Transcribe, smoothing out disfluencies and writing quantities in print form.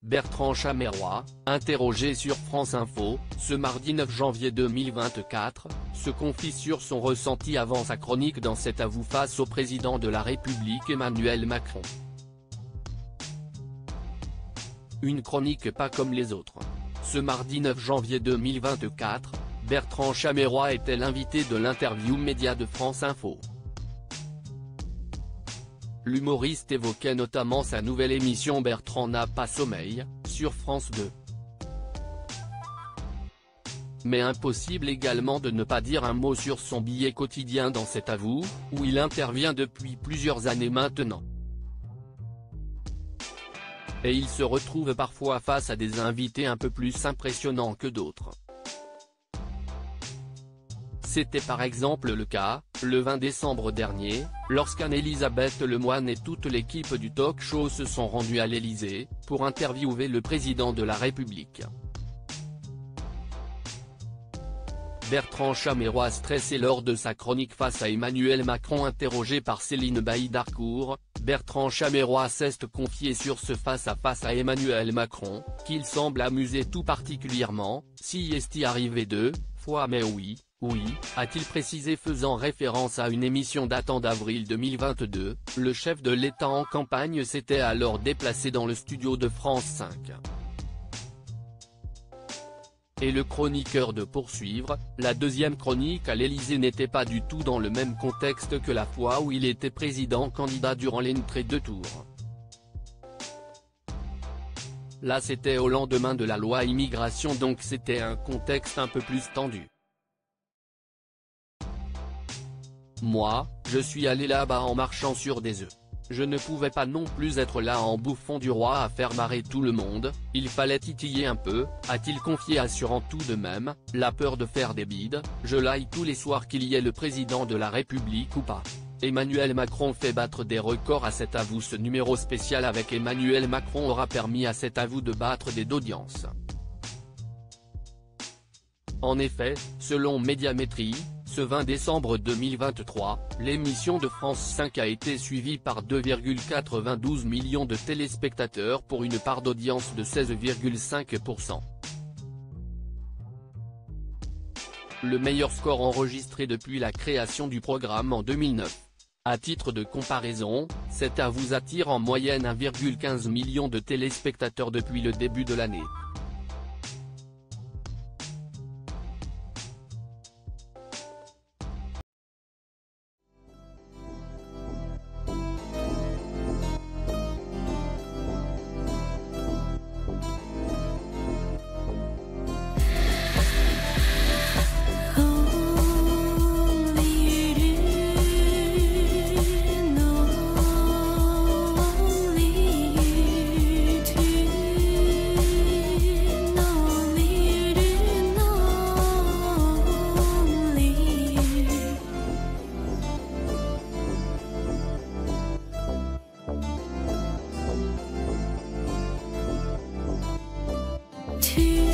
Bertrand Chameroy, interrogé sur France Info, ce mardi 9 janvier 2024, se confie sur son ressenti avant sa chronique dans cet avou face au président de la République Emmanuel Macron. Une chronique pas comme les autres. Ce mardi 9 janvier 2024, Bertrand Chameroy était l'invité de l'interview média de France Info. L'humoriste évoquait notamment sa nouvelle émission Bertrand n'a pas sommeil, sur France 2. Mais impossible également de ne pas dire un mot sur son billet quotidien dans cet avou, où il intervient depuis plusieurs années maintenant. Et il se retrouve parfois face à des invités un peu plus impressionnants que d'autres. C'était par exemple le cas, le 20 décembre dernier, lorsqu'Anne-Elisabeth Lemoine et toute l'équipe du talk-show se sont rendus à l'Élysée, pour interviewer le président de la République. Bertrand Chameroy stressé lors de sa chronique face à Emmanuel Macron interrogé par Céline Bailly-Darcourt. Bertrand Chameroy s'est confié sur ce face-à-face à Emmanuel Macron, qu'il semble amuser tout particulièrement, si est-y arrivé deux fois mais oui, a-t-il précisé faisant référence à une émission datant d'avril 2022, le chef de l'État en campagne s'était alors déplacé dans le studio de France 5. Et le chroniqueur de poursuivre, la deuxième chronique à l'Élysée n'était pas du tout dans le même contexte que la fois où il était président candidat durant l'entrée de tours. Là c'était au lendemain de la loi immigration donc c'était un contexte un peu plus tendu. Moi, je suis allé là-bas en marchant sur des œufs. Je ne pouvais pas non plus être là en bouffon du roi à faire marrer tout le monde, il fallait titiller un peu, a-t-il confié assurant tout de même, la peur de faire des bides, je l'aille tous les soirs qu'il y ait le président de la République ou pas. Emmanuel Macron fait battre des records à cet avou. Ce numéro spécial avec Emmanuel Macron aura permis à cet avou de battre des d'audience. En effet, selon Médiamétrie, ce 20 décembre 2023, l'émission de France 5 a été suivie par 2,92 millions de téléspectateurs pour une part d'audience de 16,5%. Le meilleur score enregistré depuis la création du programme en 2009. À titre de comparaison, cet avou attire en moyenne 1,15 million de téléspectateurs depuis le début de l'année. To